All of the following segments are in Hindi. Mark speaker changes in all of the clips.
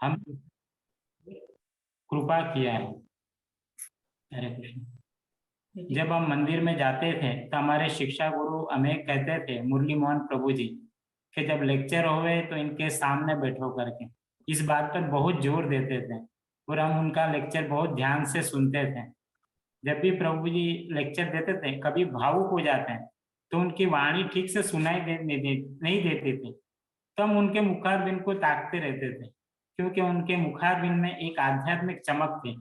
Speaker 1: हम कृपा किया है। हरे कृष्ण। जब हम मंदिर में जाते थे तो हमारे शिक्षा गुरु हमें कहते थे, मुरली मोहन प्रभु जी, कि जब लेक्चर होवे तो इनके सामने बैठो करके। इस बात पर बहुत जोर देते थे और हम उनका लेक्चर बहुत ध्यान से सुनते थे। जब भी प्रभु जी लेक्चर देते थे, कभी भावुक हो जाते हैं तो उनकी वाणी ठीक से सुनाई नहीं देती थी, तो हम उनके मुखारबिंद को ताकते रहते थे, क्योंकि उनके मुखारबिंद में एक आध्यात्मिक चमक थी।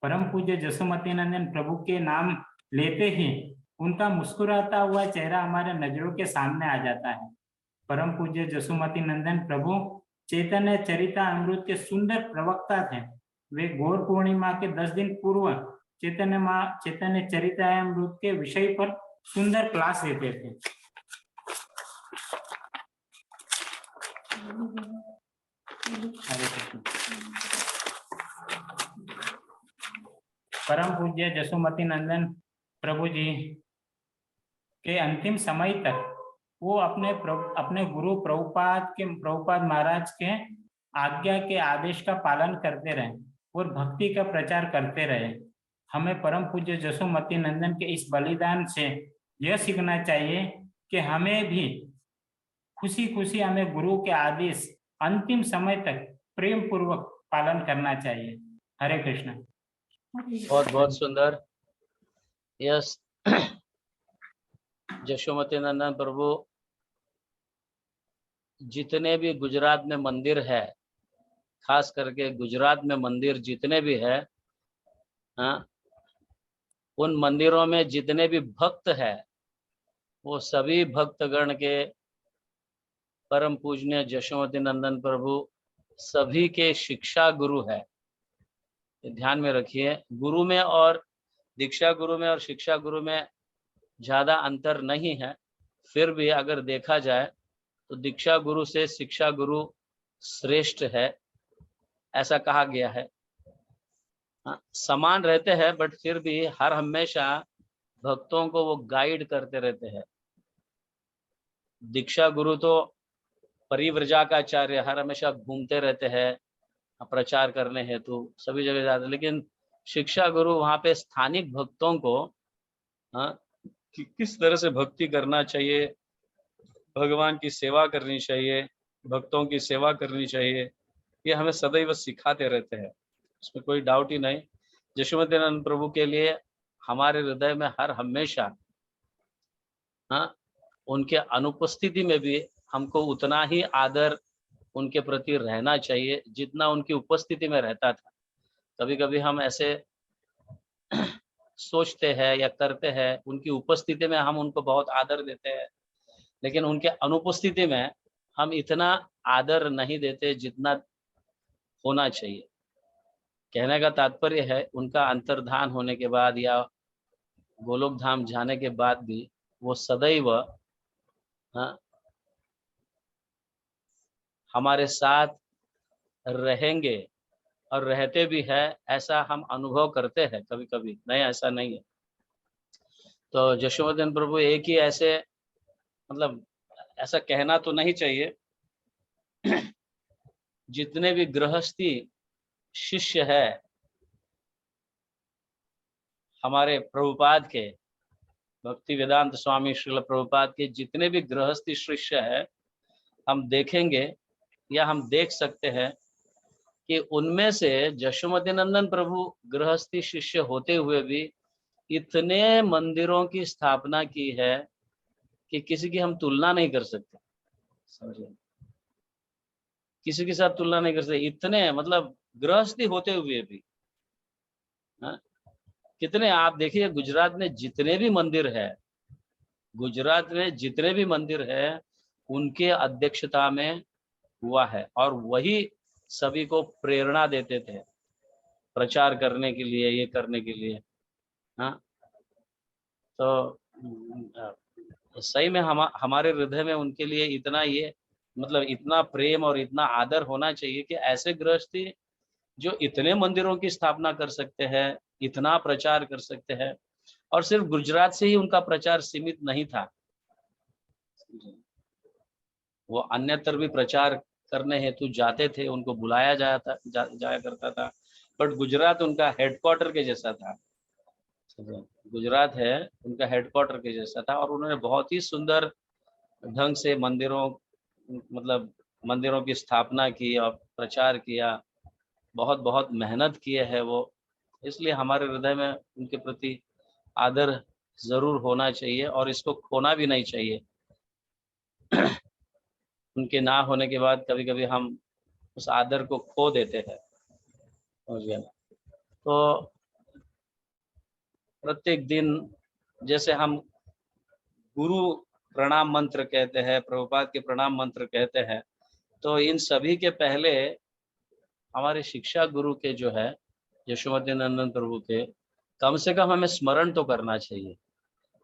Speaker 1: परम पूज्य जसुमती नंदन प्रभु के नाम लेते ही उनका मुस्कुराता हुआ चेहरा हमारे नजरों के सामने आ जाता है। परम पूज्य जसुमती नंदन प्रभु चैतन्य चरितामृत के सुंदर प्रवक्ता थे। वे गौर पूर्णिमा के 10 दिन पूर्व चैतन्य चरितामृत के विषय पर सुंदर क्लास देते थे। परम पूज्य जसुमती नंदन प्रभु जी के अंतिम समय तक वो अपने गुरु प्रभुपाद महाराज के आज्ञा के आदेश का पालन करते रहे और भक्ति का प्रचार करते रहे। हमें परम पूज्य जसुमती नंदन के इस बलिदान से यह सीखना चाहिए कि हमें भी खुशी खुशी हमें गुरु के आदेश अंतिम समय तक प्रेम पूर्वक पालन करना चाहिए। हरे कृष्ण।
Speaker 2: बहुत बहुत सुंदर। यस, जशोमती नंदन प्रभु जितने भी गुजरात में मंदिर है, खास करके गुजरात में मंदिर जितने भी है, हाँ, उन मंदिरों में जितने भी भक्त है, वो सभी भक्तगण के परम पूजनीय जशोमती नंदन प्रभु सभी के शिक्षा गुरु है। ध्यान में रखिए, गुरु में और दीक्षा गुरु में और शिक्षा गुरु में ज्यादा अंतर नहीं है। फिर भी अगर देखा जाए तो दीक्षा गुरु से शिक्षा गुरु श्रेष्ठ है, ऐसा कहा गया है। समान रहते हैं, बट फिर भी हर हमेशा भक्तों को वो गाइड करते रहते हैं। दीक्षा गुरु तो परिव्रजा का आचार्य, हर हमेशा घूमते रहते हैं प्रचार करने हेतु, सभी जगह जाते, लेकिन शिक्षा गुरु वहाँ पे स्थानिक भक्तों को कि किस तरह से भक्ति करना चाहिए, भगवान की सेवा करनी चाहिए, भक्तों की सेवा करनी चाहिए, ये हमें सदैव सिखाते रहते हैं, उसमें कोई डाउट ही नहीं। जशोमती नंदन प्रभु के लिए हमारे हृदय में हर हमेशा उनके अनुपस्थिति में भी हमको उतना ही आदर उनके प्रति रहना चाहिए जितना उनकी उपस्थिति में रहता था। कभी कभी हम ऐसे सोचते हैं या करते हैं, उनकी उपस्थिति में हम उनको बहुत आदर देते हैं, लेकिन उनके अनुपस्थिति में हम इतना आदर नहीं देते जितना होना चाहिए। कहने का तात्पर्य है, उनका अंतर्धान होने के बाद या गोलोक धाम जाने के बाद भी वो सदैव हमारे साथ रहेंगे और रहते भी है, ऐसा हम अनुभव करते हैं कभी कभी, नहीं ऐसा नहीं है। तो जशोमती नंदन प्रभु एक ही ऐसे, मतलब ऐसा कहना तो नहीं चाहिए, जितने भी गृहस्थी शिष्य है हमारे प्रभुपाद के, भक्ति वेदांत स्वामी श्रील प्रभुपाद के जितने भी गृहस्थी शिष्य है, हम देखेंगे या हम देख सकते हैं कि उनमें से जशोमती नंदन प्रभु गृहस्थी शिष्य होते हुए भी इतने मंदिरों की स्थापना की है कि किसी की हम तुलना नहीं कर सकते, समझिए, किसी के साथ तुलना नहीं कर सकते। इतने, मतलब गृहस्थी होते हुए भी कितने, आप देखिए गुजरात में जितने भी मंदिर है, गुजरात में जितने भी मंदिर है उनके अध्यक्षता में हुआ है, और वही सभी को प्रेरणा देते थे प्रचार करने के लिए, ये करने के लिए। तो सही में हमारे हृदय में उनके लिए इतना, ये मतलब इतना प्रेम और इतना आदर होना चाहिए कि ऐसे गृहस्थी जो इतने मंदिरों की स्थापना कर सकते हैं, इतना प्रचार कर सकते हैं, और सिर्फ गुजरात से ही उनका प्रचार सीमित नहीं था, वो अन्यत्र भी प्रचार करने हेतु जाते थे, उनको बुलाया जाया करता था। बट गुजरात उनका हेडक्वार्टर के जैसा था, गुजरात है उनका हेडक्वार्टर के जैसा था, और उन्होंने बहुत ही सुंदर ढंग से मतलब मंदिरों की स्थापना की और प्रचार किया, बहुत बहुत मेहनत किए है वो। इसलिए हमारे हृदय में उनके प्रति आदर जरूर होना चाहिए और इसको खोना भी नहीं चाहिए। उनके ना होने के बाद कभी कभी हम उस आदर को खो देते हैं, समझ गए ना? तो प्रत्येक दिन जैसे हम गुरु प्रणाम मंत्र कहते हैं, प्रभुपाद के प्रणाम मंत्र कहते हैं, तो इन सभी के पहले हमारे शिक्षा गुरु के जो है यशोमती नंदन प्रभु के, कम से कम हमें स्मरण तो करना चाहिए।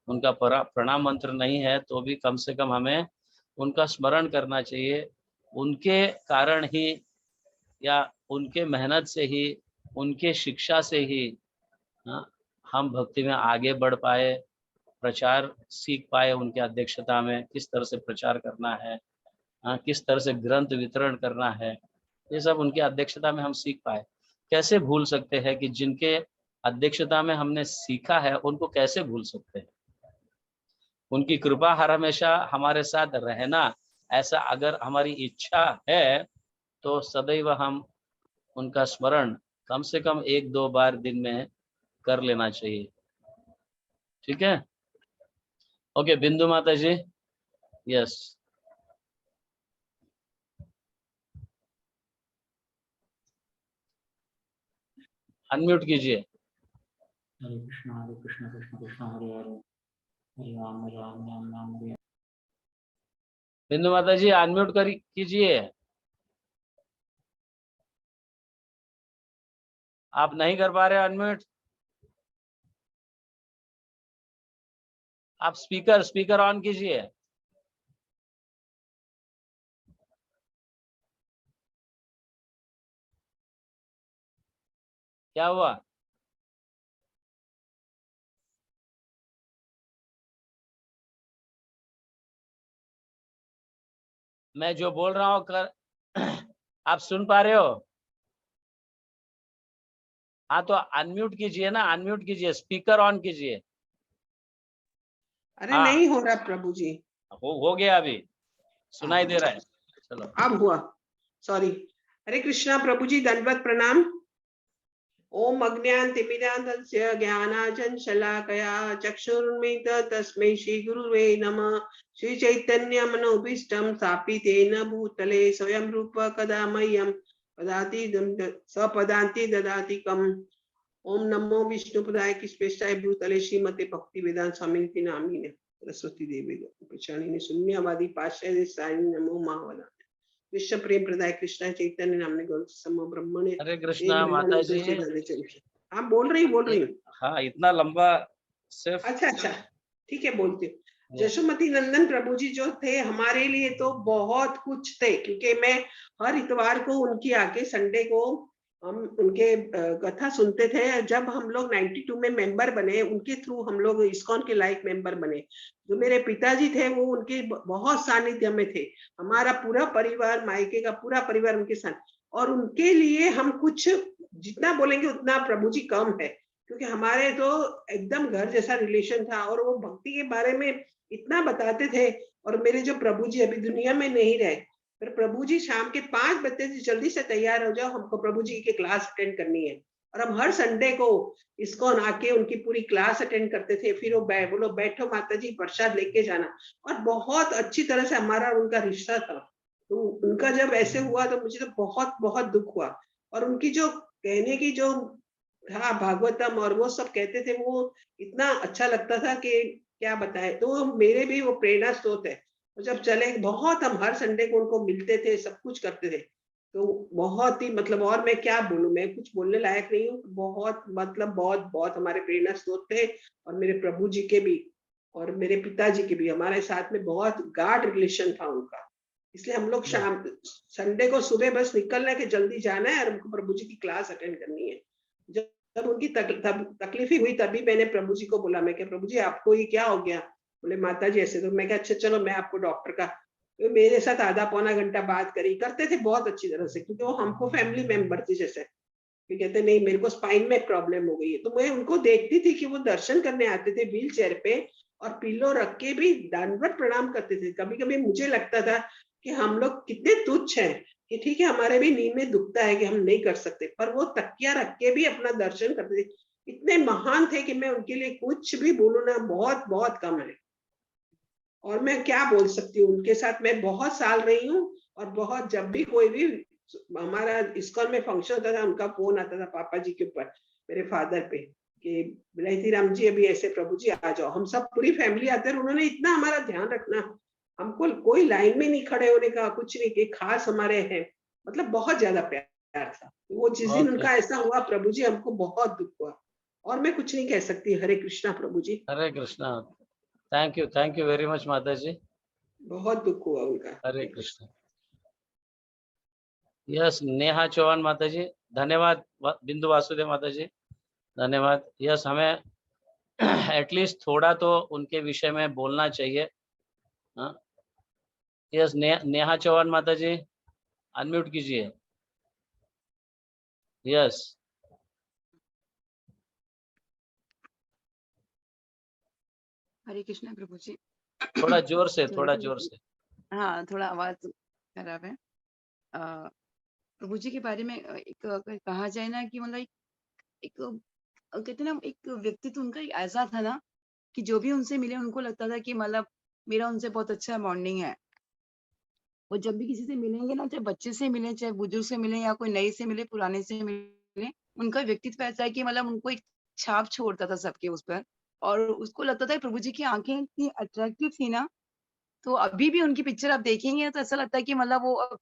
Speaker 2: उनका प्रणाम मंत्र नहीं है तो भी कम से कम हमें उनका स्मरण करना चाहिए। उनके कारण ही या उनके मेहनत से ही, उनके शिक्षा से ही हम भक्ति में आगे बढ़ पाए, प्रचार सीख पाए। उनके अध्यक्षता में किस तरह से प्रचार करना है, किस तरह से ग्रंथ वितरण करना है, ये सब उनकी अध्यक्षता में हम सीख पाए। कैसे भूल सकते हैं कि जिनके अध्यक्षता में हमने सीखा है उनको कैसे भूल सकते हैं। उनकी कृपा हर हमेशा हमारे साथ रहना, ऐसा अगर हमारी इच्छा है तो सदैव हम उनका स्मरण कम से कम 1-2 बार दिन में कर लेना चाहिए। ठीक है, ओके बिंदु माता जी, यस अनम्यूट कीजिए।
Speaker 1: हरे कृष्ण कृष्ण कृष्ण हरे हरे, हरे राम राम राम राम हरे।
Speaker 2: बिंदु माता जी अनम्यूट कीजिए। आप नहीं कर पा रहे अनम्यूट, आप स्पीकर ऑन कीजिए। क्या हुआ? मैं जो बोल रहा हूँ आप सुन पा रहे हो? हाँ तो अनम्यूट कीजिए ना, अनम्यूट कीजिए, स्पीकर ऑन कीजिए।
Speaker 3: अरे
Speaker 2: हाँ
Speaker 3: नहीं हो रहा प्रभु जी।
Speaker 2: हो गया, अभी सुनाई दे रहा है। चलो
Speaker 3: अब हुआ, सॉरी। हरे कृष्णा प्रभु जी, दंडवत प्रणाम। ओम अज्ञानतिमिरान्धस्य ज्ञानाञ्जनशलाकया चक्षुरुन्मिलितं तस्मै श्री गुरुवे नमः। श्री चैतन्य मनोभीष्टं स्थापितेन भूतले स्वयं रूप कदा मह्यं ददाति सपदान्ति ददातिकम्। ओम नमो विष्णुपदाय कृष्णेशाय भूतले श्रीमते भक्ति वेदांत स्वामी नामिने सरस्वती देवी प्रचारिणे शून्यवादी पाश्चात्य सारिणे नमो महावदा विश्व प्रेम प्रदाय कृष्ण चैतन्य नामने गौर समो ब्रह्मणे।
Speaker 2: हरे कृष्णा माता जी।
Speaker 3: हाँ बोल रही हूँ।
Speaker 2: हाँ इतना लंबा सिर्फ।
Speaker 3: अच्छा ठीक है, बोलती हूँ। यशोमती नंदन प्रभु जी जो थे हमारे लिए तो बहुत कुछ थे, क्योंकि मैं हर इतवार को उनकी आके संडे को हम उनके कथा सुनते थे। जब हम लोग 92 में मेंबर बने, उनके थ्रू हम लोग इस्कॉन के लाइक मेंबर बने। जो मेरे पिताजी थे वो उनके बहुत सानिध्य में थे। हमारा पूरा परिवार, मायके का पूरा परिवार उनके साथ, और उनके लिए हम कुछ जितना बोलेंगे उतना प्रभु जी कम है, क्योंकि हमारे तो एकदम घर जैसा रिलेशन था और वो भक्ति के बारे में इतना बताते थे। और मेरे जो प्रभु जी अभी दुनिया में नहीं रहे, पर प्रभु जी शाम के 5 बजे से जल्दी से तैयार हो जाओ, हमको प्रभु जी की क्लास अटेंड करनी है। और हम हर संडे को इस्कॉन आके उनकी पूरी क्लास अटेंड करते थे। फिर वो बोलो बैठो माता जी, प्रसाद लेके जाना, और बहुत अच्छी तरह से हमारा उनका रिश्ता था। तो उनका जब ऐसे हुआ तो मुझे तो बहुत बहुत दुख हुआ। और उनकी जो कहने की जो हाँ भागवतम और वो सब कहते थे, वो इतना अच्छा लगता था कि क्या बताए। तो मेरे भी वो प्रेरणा स्रोत है। तो जब चले बहुत, हम हर संडे को उनको मिलते थे, सब कुछ करते थे। तो बहुत ही मतलब, और मैं क्या बोलूं, मैं कुछ बोलने लायक नहीं हूँ। बहुत मतलब बहुत बहुत हमारे प्रेरणा स्रोत थे। और मेरे प्रभु जी के भी और मेरे पिताजी के भी हमारे साथ में बहुत गाढ़ रिलेशन था उनका। इसलिए हम लोग शाम संडे को सुबह बस निकलना है कि जल्दी जाना है और हमको प्रभु जी की क्लास अटेंड करनी है। जब उनकी तकलीफ हुई तभी मैंने प्रभु जी को बोला, मैं क्या प्रभु जी आपको ये क्या हो गया? बोले माता जी ऐसे। तो मैं क्या अच्छा चलो मैं आपको डॉक्टर का वे मेरे साथ आधा पौना घंटा बात करी करते थे बहुत अच्छी तरह से, क्योंकि वो हमको फैमिली मेंबर थी जैसे। फिर कहते नहीं मेरे को स्पाइन में प्रॉब्लम हो गई है, तो मैं उनको देखती थी कि वो दर्शन करने आते थे व्हील चेयर पे और पिल्लो रख के भी दंडवत प्रणाम करते थे। कभी कभी मुझे लगता था कि हम लोग कितने तुच्छ हैं, कि ठीक है हमारे भी नींद में दुखता है कि हम नहीं कर सकते, पर वो तकिया रख के भी अपना दर्शन करते थे। इतने महान थे कि मैं उनके लिए कुछ भी बोलूं ना बहुत बहुत कम है। और मैं क्या बोल सकती हूँ, उनके साथ मैं बहुत साल रही हूँ, और बहुत जब भी कोई भी हमारा इस्कॉन में फंक्शन होता था उनका फोन आता था पापा जी के ऊपर, मेरे फादर पे, कि बिलायती राम जी अभी ऐसे प्रभु जी आ जाओ। हम सब पूरी फैमिली आते हैं, उन्होंने इतना हमारा ध्यान रखना, हमको कोई लाइन में नहीं खड़े होने का, कुछ नहीं, कि खास हमारे हैं, मतलब बहुत ज्यादा प्यार था। वो जिस दिन
Speaker 2: ओके,
Speaker 3: उनका ऐसा हुआ प्रभु जी, हमको बहुत दुख हुआ। और मैं कुछ नहीं कह सकती। हरे कृष्णा प्रभु जी,
Speaker 2: Hare Krishna. Thank you very much माता जी।
Speaker 3: बहुत दुख हुआ उनका।
Speaker 2: हरे कृष्ण। यस, नेहा चौहान माता जी, धन्यवाद। बिंदु वासुदेव माता जी, धन्यवाद। यस, हमें एटलीस्ट थोड़ा तो उनके विषय में बोलना चाहिए। हाँ, यस, नेहा चौहान माता जी, अनम्यूट कीजिए। यस,
Speaker 4: हरे कृष्णा प्रभु जी।
Speaker 2: थोड़ा जोर से,
Speaker 4: Sorry
Speaker 2: थोड़ा
Speaker 4: प्रभु
Speaker 2: जोर
Speaker 4: जी।
Speaker 2: से।
Speaker 4: हाँ, थोड़ा आवाज खराब है। अ, प्रभु जी के बारे में एक अगर कहा जाए ना कि मतलब एक कहते हैं ना, एक व्यक्तित्व उनका एक ऐसा था ना कि जो भी उनसे मिले उनको लगता था कि मतलब मेरा उनसे बहुत अच्छा बॉन्डिंग है। वो जब भी किसी से मिलेंगे ना, चाहे बच्चे से मिले, चाहे बुजुर्ग से मिले, या कोई नए से मिले, पुराने से मिले, उनका व्यक्तित्व ऐसा है कि मतलब उनको एक छाप छोड़ता था सबके उस पर। और उसको लगता था कि प्रभु जी की आंखें इतनी अट्रैक्टिव थी ना, तो अभी भी उनकी पिक्चर आप देखेंगे तो ऐसा लगता है कि मतलब वो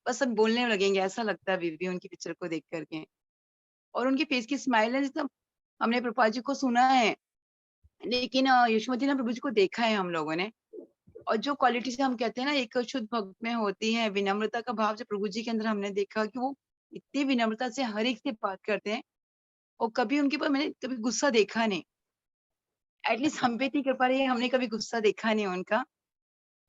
Speaker 4: बस अब बोलने लगेंगे, ऐसा लगता है अभी भी उनकी पिक्चर को देख करके। और उनके फेस की स्माइल है, जैसे हमने प्रभुपाद जी को सुना है, लेकिन यशोमती राम प्रभु जी को देखा है हम लोगों ने। और जो क्वालिटी से हम कहते हैं ना एक शुद्ध भक्त में होती है, विनम्रता का भाव जो प्रभु जी के अंदर हमने देखा कि वो इतनी विनम्रता से हर एक से बात करते हैं, और कभी उनके ऊपर मैंने कभी गुस्सा देखा नहीं। एटलीस्ट हम पे इतनी कृपा रही है, हमने कभी गुस्सा देखा नहीं उनका।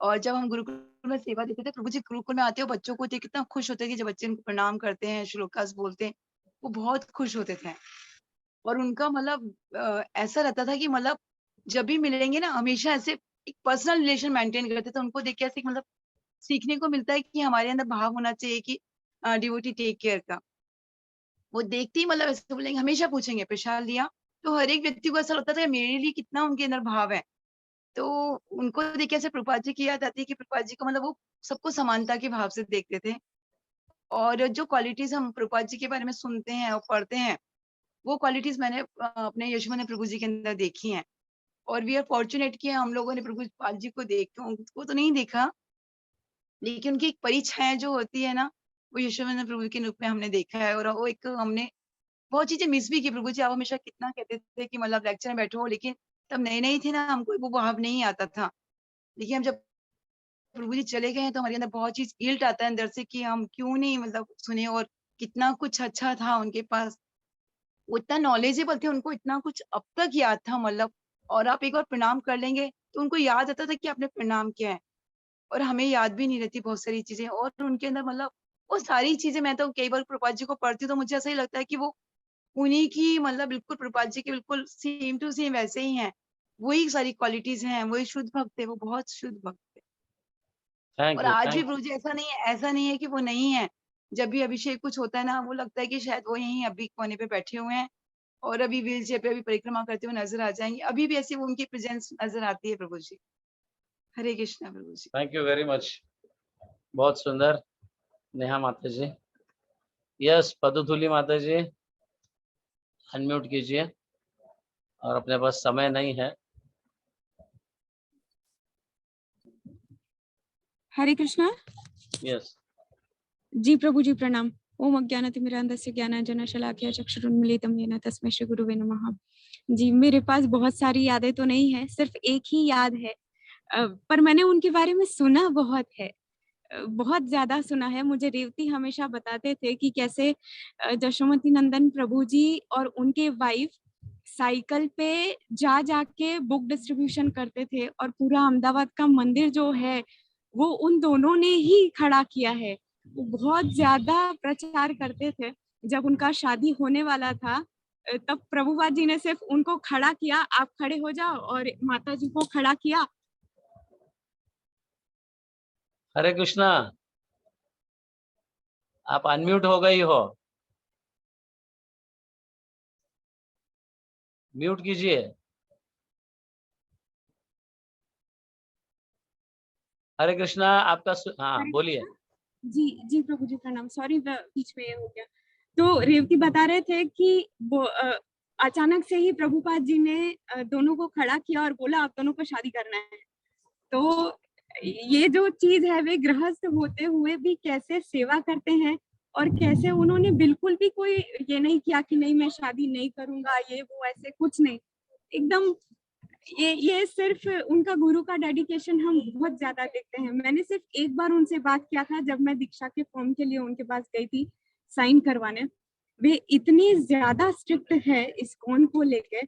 Speaker 4: और जब हम गुरुकुल में सेवा देते थे, प्रभु जी गुरुकुल में आते हो बच्चों को देख कितना खुश होते हैं कि जब बच्चे उनको प्रणाम करते हैं, श्लोकास बोलते हैं, वो बहुत खुश होते थे। और उनका मतलब ऐसा रहता था कि मतलब जब भी मिलेंगे ना, हमेशा ऐसे एक पर्सनल रिलेशन मेंटेन करते थे। उनको देख के ऐसे मतलब सीखने को मिलता है कि हमारे अंदर भाव होना चाहिए कि डिवोटी टेक केयर का। वो देखते ही मतलब ऐसे बोलेंगे, हमेशा पूछेंगे प्रसाद लिया, तो हर एक व्यक्ति को ऐसा लगता था मेरे लिए कितना उनके अंदर भाव है। तो उनको देख के ऐसे प्रभुपाद जी की याद आती है कि प्रभुपाद जी को मतलब वो सबको समानता के भाव से देखते थे। और जो क्वालिटीज हम प्रभुपाद जी के बारे में सुनते हैं और पढ़ते हैं, वो क्वालिटीज मैंने अपने यशोमती प्रभु जी के अंदर देखी हैं। और वी आर फॉर्चुनेट कि हम लोगों ने प्रभुपाद जी को उनको तो नहीं देखा, लेकिन उनकी एक परिछाया जो होती है ना, वो यशोमती प्रभु के रूप में हमने देखा है। और वो एक हमने बहुत चीजें मिस भी की। प्रभु जी आप हमेशा कितना कहते थे कि मतलब लेक्चर में बैठो, लेकिन तब नए नए थे ना, हमको वो भाव नहीं आता था। लेकिन हम जब प्रभु जी चले गए हैं तो हमारे अंदर बहुत चीज गिल्ट आता है अंदर से कि हम क्यों नहीं मतलब सुने। और कितना कुछ अच्छा था उनके पास, वो इतना नॉलेजेबल थे, उनको इतना कुछ अब तक याद था मतलब। और आप एक बार प्रणाम कर लेंगे तो उनको याद आता था कि आपने प्रणाम किया है। और हमें याद भी नहीं रहती बहुत सारी चीजें। और उनके अंदर मतलब वो सारी चीजें, मैं तो कई बार प्रभुपाद जी को पढ़ती हूँ तो मुझे ऐसा ही लगता है कि वो उन्हीं की मतलब बिल्कुल प्रभुपाद जी के बिल्कुल सेम टू सेम वैसे ही हैं। वही सारी क्वालिटीज हैं, वही शुद्ध भक्त थे, वो बहुत शुद्ध भक्त थे।
Speaker 2: थैंक
Speaker 4: और
Speaker 2: यू,
Speaker 4: आज भी
Speaker 2: थैंक
Speaker 4: प्रभु जी ऐसा नहीं है कि वो नहीं है। जब भी अभिषेक कुछ होता है ना, वो लगता है कि शायद वो यहीं अभी कोने पे बैठे हुए हैं और अभी व्हील चेयर पे अभी परिक्रमा करते हुए नजर आ जाएंगे। अभी भी ऐसी वो उनकी प्रेजेंस नजर आती है प्रभु जी। हरे कृष्णा प्रभु जी।
Speaker 2: Thank you very much. बहुत सुंदर नेहा माता जी। यस, पदुथुली माता जी, अनम्यूट कीजिए, और अपने पास समय नहीं है।
Speaker 5: हरे कृष्णा।
Speaker 2: यस,
Speaker 5: जी प्रभु जी प्रणाम। ओम अज्ञानतिमिरान्धस्य ज्ञानांजनशलाकया चक्षुरुन्मीलितं येन तस्मै श्री गुरुवे नमः। जी मेरे पास बहुत सारी यादें तो नहीं है, सिर्फ एक ही याद है। पर मैंने उनके बारे में सुना बहुत है, बहुत ज्यादा सुना है। मुझे रेवती हमेशा बताते थे कि कैसे जशोमती नंदन प्रभु जी और उनके वाइफ साइकिल पे जा जाके बुक डिस्ट्रीब्यूशन करते थे, और पूरा अहमदाबाद का मंदिर जो है वो उन दोनों ने ही खड़ा किया है। वो बहुत ज्यादा प्रचार करते थे। जब उनका शादी होने वाला था तब प्रभुपाद जी ने सिर्फ उनको खड़ा किया, आप खड़े हो जाओ, और माता जी को खड़ा किया।
Speaker 2: हरे कृष्णा, आप अनम्यूट हो गई हो, म्यूट कीजिए। हरे कृष्णा, आपका हाँ
Speaker 5: हरे
Speaker 2: बोलिए।
Speaker 5: कृष्णा। जी जी प्रभु जी प्रणाम, सॉरी बीच में ये हो गया। तो रेवती बता रहे थे कि वो अचानक से ही प्रभुपाद जी ने दोनों को खड़ा किया और बोला आप दोनों को शादी करना है। तो ये जो चीज है, वे गृहस्थ होते हुए भी कैसे सेवा करते हैं, और कैसे उन्होंने बिल्कुल भी कोई ये नहीं किया कि नहीं मैं शादी नहीं करूंगा, ये वो ऐसे कुछ नहीं। एकदम ये सिर्फ उनका गुरु का डेडिकेशन हम बहुत ज्यादा देखते हैं। मैंने सिर्फ एक बार उनसे बात किया था जब मैं दीक्षा के फॉर्म के लिए उनके पास गई थी साइन करवाने। वे इतनी ज्यादा स्ट्रिक्ट है इस्कॉन को लेके,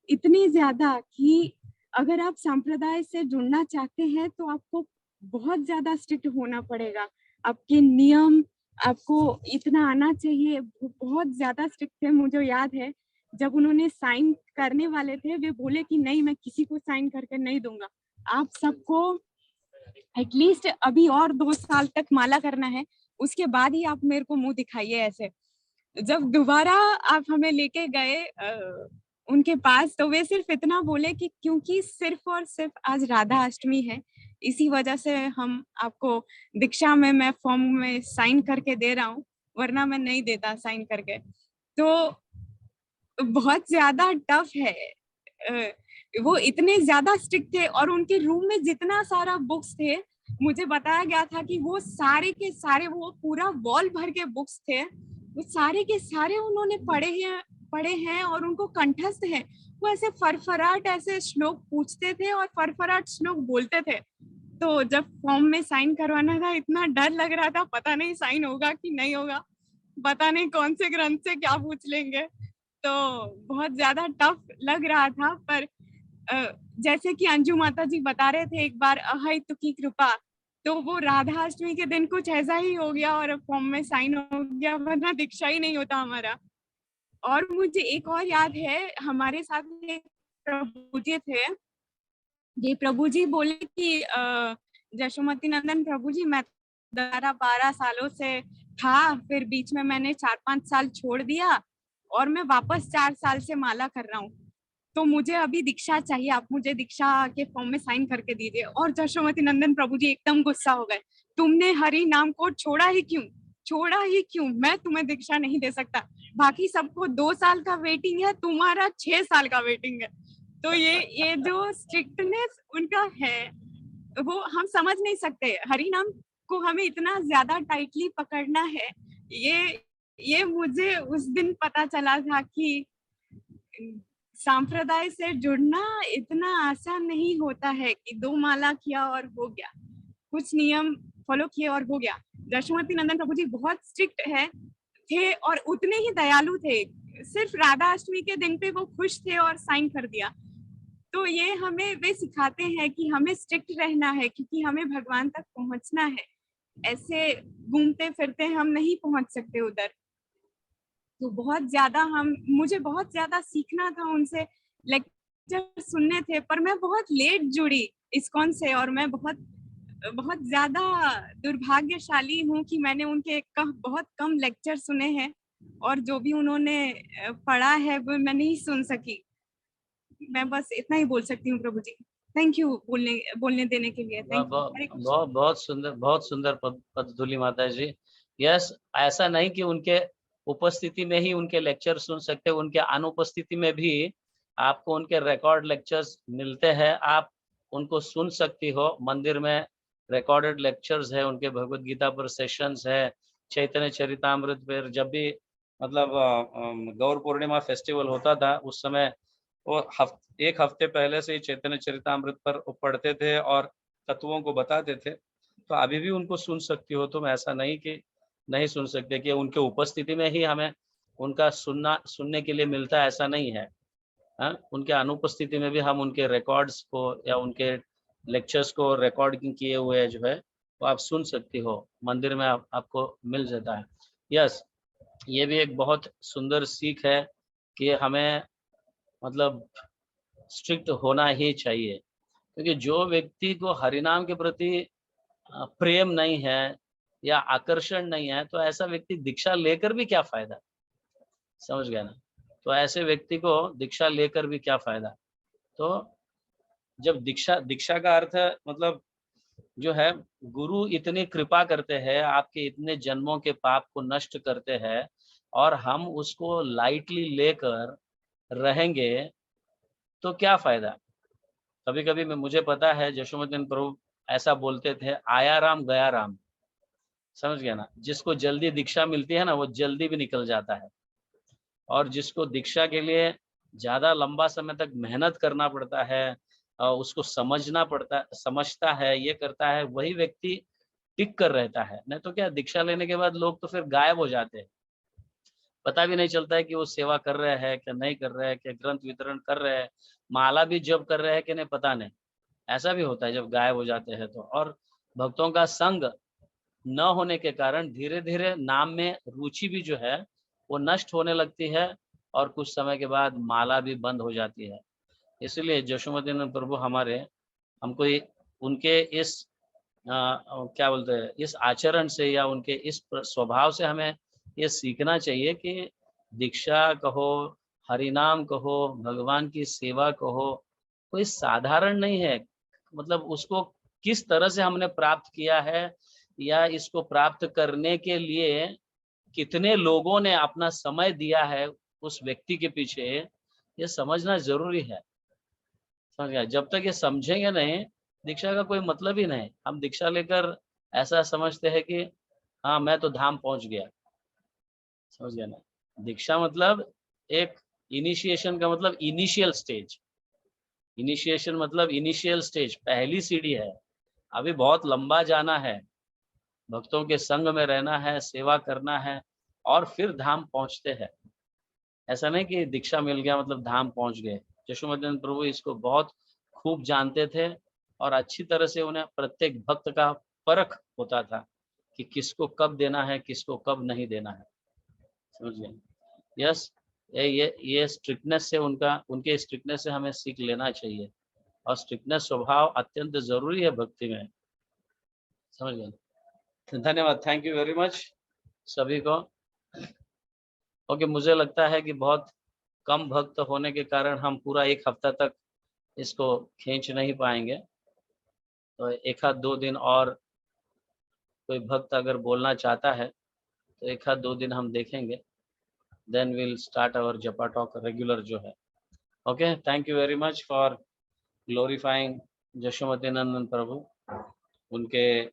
Speaker 5: इतनी ज्यादा कि अगर आप संप्रदाय से जुड़ना चाहते हैं तो आपको बहुत ज्यादा स्ट्रिक्ट होना पड़ेगा। आपके नियम आपको इतना आना चाहिए, बहुत ज्यादा स्ट्रिक्ट थे। मुझे याद है जब उन्होंने साइन करने वाले थे, वे बोले कि नहीं मैं किसी को साइन करके नहीं दूंगा, आप सबको एटलीस्ट अभी और 2 साल तक माला करना है, उसके बाद ही आप मेरे को मुंह दिखाइए ऐसे। जब दोबारा आप हमें लेके गए उनके पास, तो वे सिर्फ इतना बोले कि क्योंकि सिर्फ और सिर्फ आज राधा अष्टमी है, इसी वजह से हम आपको दीक्षा में मैं फॉर्म में साइन करके दे रहा हूँ, वरना मैं नहीं देता साइन करके। तो बहुत ज्यादा टफ है। वो इतने ज्यादा स्ट्रिक्ट थे, और उनके रूम में जितना सारा बुक्स थे, मुझे बताया गया था कि वो सारे के सारे, वो पूरा वॉल भर के बुक्स थे, वो सारे के सारे उन्होंने पढ़े हैं और उनको कंठस्थ है। वो ऐसे फरफराट ऐसे श्लोक पूछते थे और फरफराट श्लोक बोलते थे। तो जब फॉर्म में साइन करवाना था, इतना डर लग रहा था, पता नहीं साइन होगा कि नहीं होगा, पता नहीं कौन से ग्रंथ से क्या पूछ लेंगे। तो बहुत ज्यादा टफ लग रहा था। पर जैसे कि अंजू माता जी बता रहे थे एक बार, अहितु की कृपा, तो वो राधा अष्टमी के दिन कुछ ऐसा ही हो गया और फॉर्म में साइन हो गया, वरना दीक्षा ही नहीं होता हमारा। और मुझे एक और याद है, हमारे साथ में प्रभु जी थे, ये प्रभु जी बोले कि जशोमती नंदन प्रभु जी, मैं 12 सालों से था, फिर बीच में मैंने 4-5 साल छोड़ दिया और मैं वापस 4 साल से माला कर रहा हूँ, तो मुझे अभी दीक्षा चाहिए, आप मुझे दीक्षा के फॉर्म में साइन करके दीजिए। और जशोमती नंदन प्रभु जी एकदम गुस्सा हो गए, तुमने हरि नाम को छोड़ा ही क्यों, मैं तुम्हें दीक्षा नहीं दे सकता, बाकी सबको 2 साल का वेटिंग है, तुम्हारा 6 साल का वेटिंग है। तो ये जो स्ट्रिक्टनेस उनका है, वो हम समझ नहीं सकते। हरि नाम को हमें इतना ज्यादा टाइटली पकड़ना है, ये मुझे उस दिन पता चला था कि सांप्रदाय से जुड़ना इतना आसान नहीं होता है कि 2 माला किया और हो गया, कुछ नियम फॉलो किए और हो गया। जशोमती नंदन प्रभु जी बहुत स्ट्रिक्ट थे और उतने ही दयालु थे, सिर्फ राधा अष्टमी के दिन पे वो खुश थे और साइन कर दिया। तो ये हमें वे सिखाते हैं कि हमें स्ट्रिक्ट रहना है, क्योंकि हमें भगवान तक पहुंचना है, ऐसे घूमते फिरते हम नहीं पहुंच सकते उधर। तो मुझे बहुत ज्यादा सीखना था उनसे, लेक्चर सुनने थे, पर मैं बहुत लेट जुड़ी इस्कॉन से, और मैं बहुत ज्यादा दुर्भाग्यशाली हूँ कि मैंने उनके बहुत कम लेक्चर सुने हैं, और जो भी उन्होंने पढ़ा है वो मैं नहीं सुन सकी। मैं बस इतना ही बोल सकती हूँ प्रभु जी। थैंक यू बोलने देने के लिए। Thank you.
Speaker 2: बहुत सुंदर पद्मधुली माता जी। यस, ऐसा नहीं कि उनके उपस्थिति में ही उनके लेक्चर सुन सकते, उनके अनुपस्थिति में भी आपको उनके रिकॉर्ड लेक्चर्स मिलते हैं, आप उनको सुन सकती हो। मंदिर में रिकॉर्डेड लेक्चर्स है, उनके भगवत गीता पर सेशंस है, चैतन्य चरितामृत पर जब भी मतलब गौर पूर्णिमा फेस्टिवल होता था, उस समय वो एक हफ्ते पहले से ही चैतन्य चरितामृत पर पढ़ते थे और तत्वों को बताते थे। तो अभी भी उनको सुन सकती हो तुम, ऐसा नहीं कि नहीं सुन सकते, कि उनके उपस्थिति में ही हमें उनका सुनने के लिए मिलता है, ऐसा नहीं है। उनके अनुपस्थिति में भी हम उनके रिकॉर्ड्स को या उनके लेक्चर्स को रिकॉर्ड किए हुए जो है वो आप सुन सकती हो, मंदिर में आपको मिल जाता है। यस, ये भी एक बहुत सुंदर सीख है कि हमें मतलब स्ट्रिक्ट होना ही चाहिए, क्योंकि जो व्यक्ति को हरिनाम के प्रति प्रेम नहीं है या आकर्षण नहीं है, तो ऐसा व्यक्ति दीक्षा लेकर भी क्या फायदा, समझ गया ना। तो ऐसे व्यक्ति को दीक्षा लेकर भी क्या फायदा। तो जब दीक्षा का अर्थ है मतलब जो है, गुरु इतनी कृपा करते हैं, आपके इतने जन्मों के पाप को नष्ट करते हैं, और हम उसको लाइटली लेकर रहेंगे तो क्या फायदा। कभी कभी मुझे पता है यशोमतीनंद प्रभु ऐसा बोलते थे, आया राम गया राम, समझ गया ना। जिसको जल्दी दीक्षा मिलती है ना, वो जल्दी भी निकल जाता है, और जिसको दीक्षा के लिए ज्यादा लंबा समय तक मेहनत करना पड़ता है, उसको समझता है, ये करता है, वही व्यक्ति टिक कर रहता है। नहीं तो क्या, दीक्षा लेने के बाद लोग तो फिर गायब हो जाते हैं, पता भी नहीं चलता है कि वो सेवा कर रहे हैं कि नहीं कर रहे हैं, कि ग्रंथ वितरण कर रहे हैं, माला भी जप कर रहे हैं कि नहीं, पता नहीं। ऐसा भी होता है जब गायब हो जाते हैं तो। और भक्तों का संग न होने के कारण धीरे धीरे नाम में रुचि भी जो है वो नष्ट होने लगती है, और कुछ समय के बाद माला भी बंद हो जाती है। इसलिए यशोमतीनंद प्रभु हमको उनके इस क्या बोलते हैं, इस आचरण से या उनके इस स्वभाव से हमें ये सीखना चाहिए कि दीक्षा कहो, हरिनाम कहो, भगवान की सेवा कहो, कोई साधारण नहीं है। मतलब उसको किस तरह से हमने प्राप्त किया है, या इसको प्राप्त करने के लिए कितने लोगों ने अपना समय दिया है उस व्यक्ति के पीछे, ये समझना जरूरी है। समझ गया। जब तक ये समझेंगे नहीं, दीक्षा का कोई मतलब ही नहीं। हम दीक्षा लेकर ऐसा समझते हैं कि हाँ मैं तो धाम पहुंच गया, समझ गया ना। दीक्षा मतलब एक इनिशिएशन का मतलब इनिशियल स्टेज, इनिशिएशन मतलब इनिशियल स्टेज, पहली सीढ़ी है। अभी बहुत लंबा जाना है, भक्तों के संग में रहना है, सेवा करना है, और फिर धाम पहुंचते हैं। ऐसा नहीं कि दीक्षा मिल गया मतलब धाम पहुंच गए। यशोमतीनंद प्रभु इसको बहुत खूब जानते थे, और अच्छी तरह से उन्हें प्रत्येक भक्त का परख होता था कि किसको कब देना है, किसको कब नहीं देना है, समझ गए। यस, ये स्ट्रिक्टनेस से उनके स्ट्रिक्टनेस से हमें सीख लेना चाहिए, और स्ट्रिक्टनेस स्वभाव अत्यंत जरूरी है भक्ति में, समझ गए। धन्यवाद, थैंक यू वेरी मच सभी को। ओके, मुझे लगता है कि बहुत कम भक्त होने के कारण हम पूरा एक हफ्ता तक इसको खींच नहीं पाएंगे, तो एक आध दो दिन और कोई भक्त अगर बोलना चाहता है तो एक आध दो दिन हम देखेंगे, then will start our japa talk regular जो है। Okay, thank you very much for glorifying Yashomatinandan प्रभु। उनके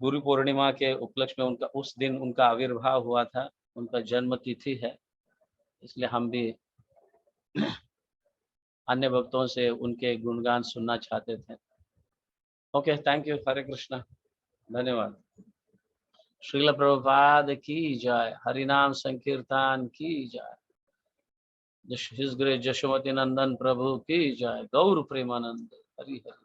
Speaker 2: गुरु पूर्णिमा के उपलक्ष्य में उस दिन उनका आविर्भाव हुआ था, उनका जन्म तिथि है, इसलिए हम भी अन्य भक्तों से उनके गुणगान सुनना चाहते थे। ओके, थैंक यू, हरे कृष्णा, धन्यवाद। श्रील प्रभुपाद की जय, हरिनाम संकीर्तन की जय, हिज ग्रेस यशोमती नंदन प्रभु की जय, गौर प्रेमानंद, हरि हरि।